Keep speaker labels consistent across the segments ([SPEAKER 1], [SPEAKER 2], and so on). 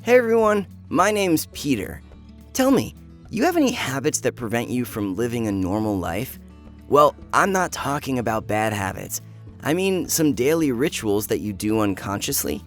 [SPEAKER 1] Hey everyone, my name's Peter. Tell me, you have any habits that prevent you from living a normal life? Well, I'm not talking about bad habits. I mean some daily rituals that you do unconsciously.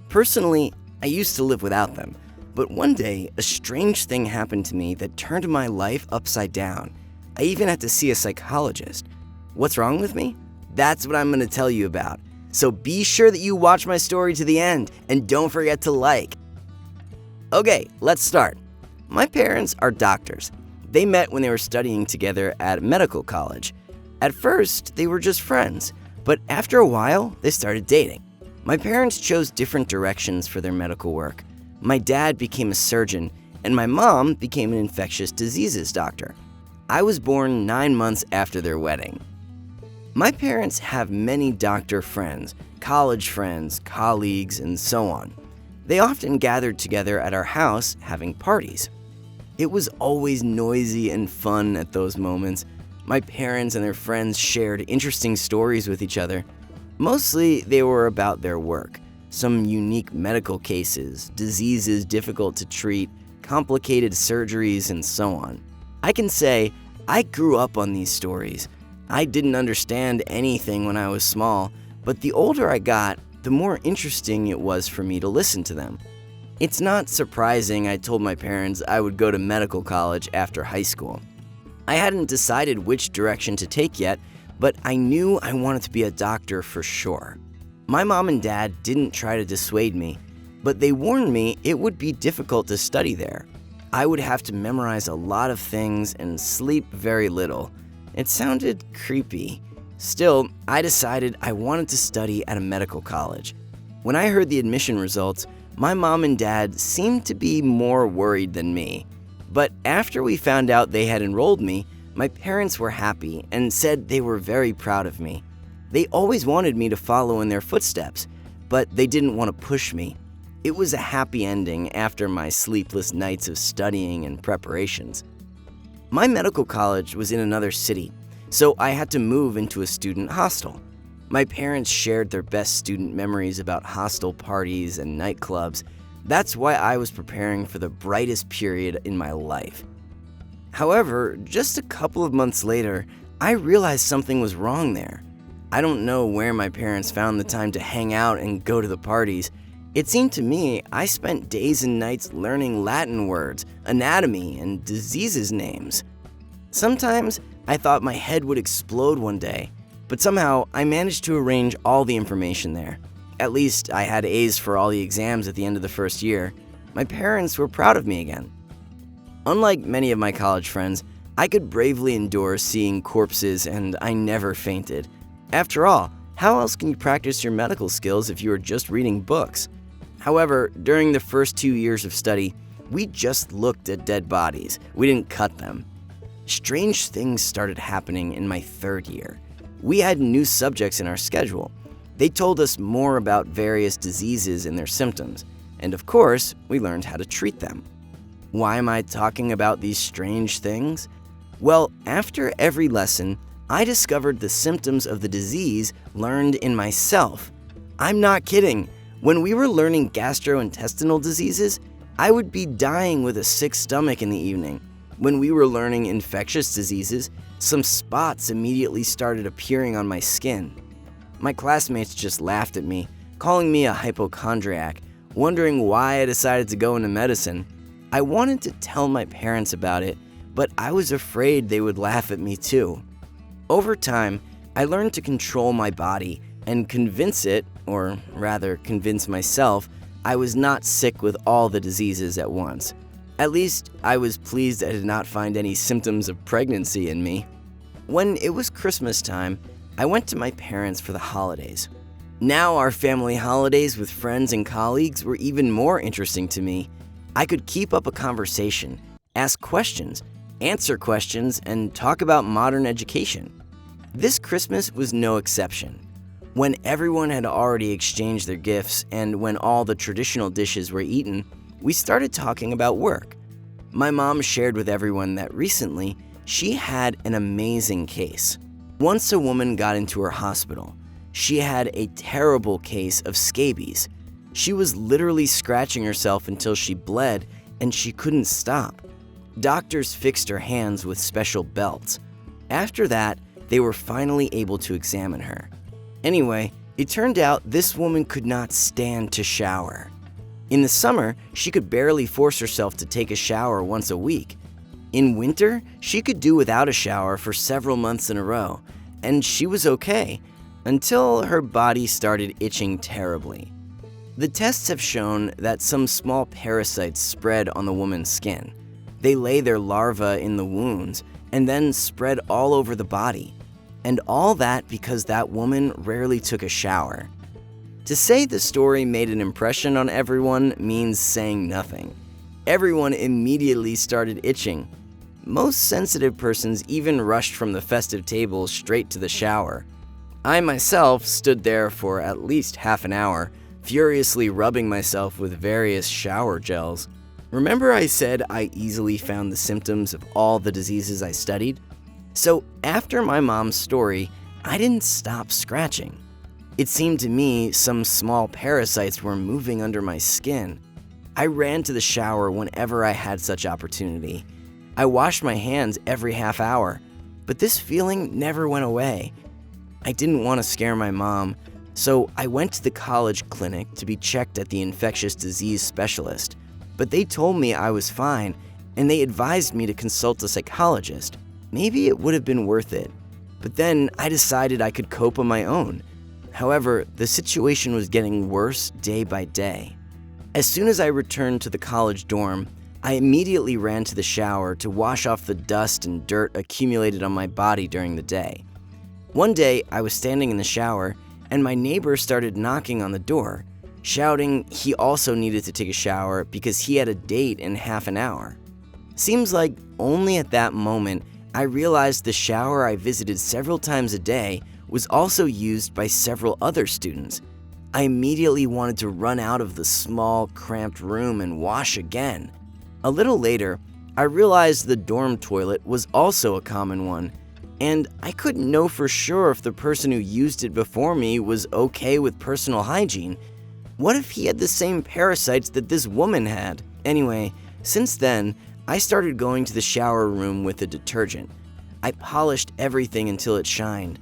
[SPEAKER 1] Personally, I used to live without them, but one day a strange thing happened to me that turned my life upside down. I even had to see a psychologist. What's wrong with me? That's what I'm going to tell you about. So be sure that you watch my story to the end and don't forget to like. Okay, let's start. My parents are doctors. They met when they were studying together at medical college. At first, they were just friends, but after a while, they started dating. My parents chose different directions for their medical work. My dad became a surgeon, and my mom became an infectious diseases doctor. I was born 9 months after their wedding. My parents have many doctor friends, college friends, colleagues, and so on. They often gathered together at our house having parties. It was always noisy and fun at those moments. My parents and their friends shared interesting stories with each other. Mostly, they were about their work, some unique medical cases, diseases difficult to treat, complicated surgeries, and so on. I can say I grew up on these stories. I didn't understand anything when I was small, but the older I got, the more interesting it was for me to listen to them. It's not surprising I told my parents I would go to medical college after high school. I hadn't decided which direction to take yet, but I knew I wanted to be a doctor for sure. My mom and dad didn't try to dissuade me, but they warned me it would be difficult to study there. I would have to memorize a lot of things and sleep very little. It sounded creepy. Still, I decided I wanted to study at a medical college. When I heard the admission results, my mom and dad seemed to be more worried than me. But after we found out they had enrolled me, my parents were happy and said they were very proud of me. They always wanted me to follow in their footsteps, but they didn't want to push me. It was a happy ending after my sleepless nights of studying and preparations. My medical college was in another city, so I had to move into a student hostel. My parents shared their best student memories about hostel parties and nightclubs. That's why I was preparing for the brightest period in my life. However, just a couple of months later, I realized something was wrong there. I don't know where my parents found the time to hang out and go to the parties. It seemed to me I spent days and nights learning Latin words, anatomy, and diseases names. Sometimes I thought my head would explode one day, but somehow I managed to arrange all the information there. At least I had A's for all the exams at the end of the first year. My parents were proud of me again. Unlike many of my college friends, I could bravely endure seeing corpses and I never fainted. After all, how else can you practice your medical skills if you are just reading books? However, during the first 2 years of study, we just looked at dead bodies. We didn't cut them. Strange things started happening in my third year. We had new subjects in our schedule. They told us more about various diseases and their symptoms, and of course, we learned how to treat them. Why am I talking about these strange things? Well, after every lesson, I discovered the symptoms of the disease learned in myself. I'm not kidding. When we were learning gastrointestinal diseases, I would be dying with a sick stomach in the evening. When we were learning infectious diseases, some spots immediately started appearing on my skin. My classmates just laughed at me, calling me a hypochondriac, wondering why I decided to go into medicine. I wanted to tell my parents about it, but I was afraid they would laugh at me too. Over time, I learned to control my body and convince it, or rather convince myself, I was not sick with all the diseases at once. At least, I was pleased I did not find any symptoms of pregnancy in me. When it was Christmas time, I went to my parents for the holidays. Now our family holidays with friends and colleagues were even more interesting to me. I could keep up a conversation, ask questions, answer questions, and talk about modern education. This Christmas was no exception. When everyone had already exchanged their gifts and when all the traditional dishes were eaten, we started talking about work. My mom shared with everyone that recently she had an amazing case. Once a woman got into her hospital. She had a terrible case of scabies. She was literally scratching herself until she bled, and she couldn't stop. Doctors fixed her hands with special belts. After that, they were finally able to examine her. Anyway, it turned out this woman could not stand to shower. In the summer, she could barely force herself to take a shower once a week. In winter, she could do without a shower for several months in a row, and she was okay, until her body started itching terribly. The tests have shown that some small parasites spread on the woman's skin. They lay their larvae in the wounds and then spread all over the body. And all that because that woman rarely took a shower. To say the story made an impression on everyone means saying nothing. Everyone immediately started itching. Most sensitive persons even rushed from the festive table straight to the shower. I myself stood there for at least half an hour, furiously rubbing myself with various shower gels. Remember I said I easily found the symptoms of all the diseases I studied? So after my mom's story, I didn't stop scratching. It seemed to me some small parasites were moving under my skin. I ran to the shower whenever I had such opportunity. I washed my hands every half hour, but this feeling never went away. I didn't want to scare my mom, so I went to the college clinic to be checked at the infectious disease specialist. But they told me I was fine, and they advised me to consult a psychologist. Maybe it would have been worth it. But then I decided I could cope on my own. However, the situation was getting worse day by day. As soon as I returned to the college dorm, I immediately ran to the shower to wash off the dust and dirt accumulated on my body during the day. One day, I was standing in the shower, and my neighbor started knocking on the door, shouting he also needed to take a shower because he had a date in half an hour. Seems like only at that moment I realized the shower I visited several times a day was also used by several other students. I immediately wanted to run out of the small, cramped room and wash again. A little later, I realized the dorm toilet was also a common one, and I couldn't know for sure if the person who used it before me was okay with personal hygiene. What if he had the same parasites that this woman had? Anyway, since then, I started going to the shower room with a detergent. I polished everything until it shined.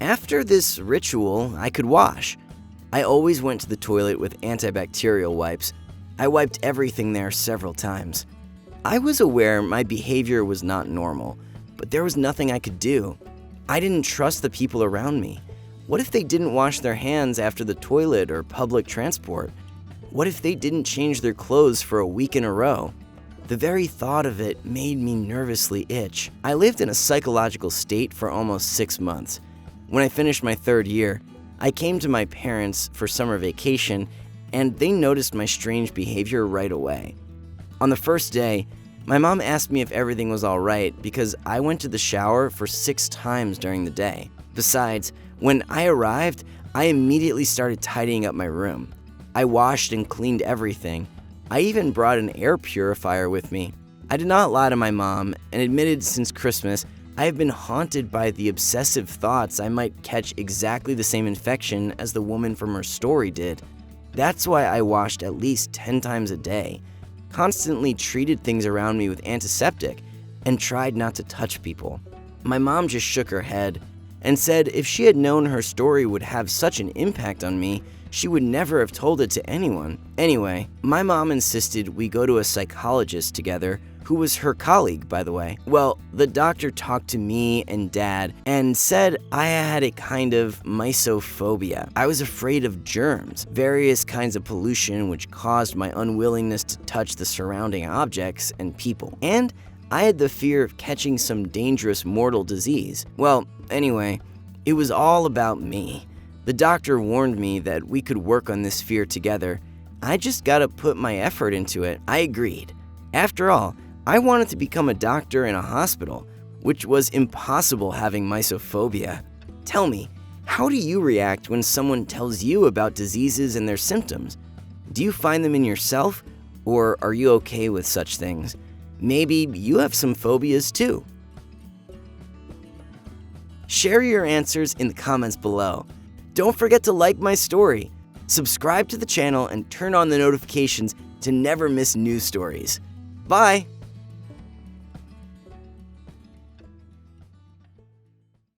[SPEAKER 1] After this ritual, I could wash. I always went to the toilet with antibacterial wipes. I wiped everything there several times. I was aware my behavior was not normal, but there was nothing I could do. I didn't trust the people around me. What if they didn't wash their hands after the toilet or public transport? What if they didn't change their clothes for a week in a row? The very thought of it made me nervously itch. I lived in a psychological state for almost 6 months. When I finished my 3rd year, I came to my parents for summer vacation, and they noticed my strange behavior right away. On the first day, my mom asked me if everything was all right because I went to the shower for 6 times during the day. Besides, when I arrived, I immediately started tidying up my room. I washed and cleaned everything. I even brought an air purifier with me. I did not lie to my mom and admitted since Christmas, I have been haunted by the obsessive thoughts I might catch exactly the same infection as the woman from her story did. That's why I washed at least 10 times a day, constantly treated things around me with antiseptic, and tried not to touch people. My mom just shook her head and said if she had known her story would have such an impact on me, she would never have told it to anyone. Anyway, my mom insisted we go to a psychologist together, who was her colleague, by the way. Well, the doctor talked to me and Dad and said I had a kind of mysophobia. I was afraid of germs, various kinds of pollution which caused my unwillingness to touch the surrounding objects and people. And I had the fear of catching some dangerous mortal disease. Well, anyway, it was all about me. The doctor warned me that we could work on this fear together. I just gotta put my effort into it. I agreed. After all, I wanted to become a doctor in a hospital, which was impossible having mysophobia. Tell me, how do you react when someone tells you about diseases and their symptoms? Do you find them in yourself, or are you okay with such things? Maybe you have some phobias too. Share your answers in the comments below. Don't forget to like my story. Subscribe to the channel and turn on the notifications to never miss news stories. Bye!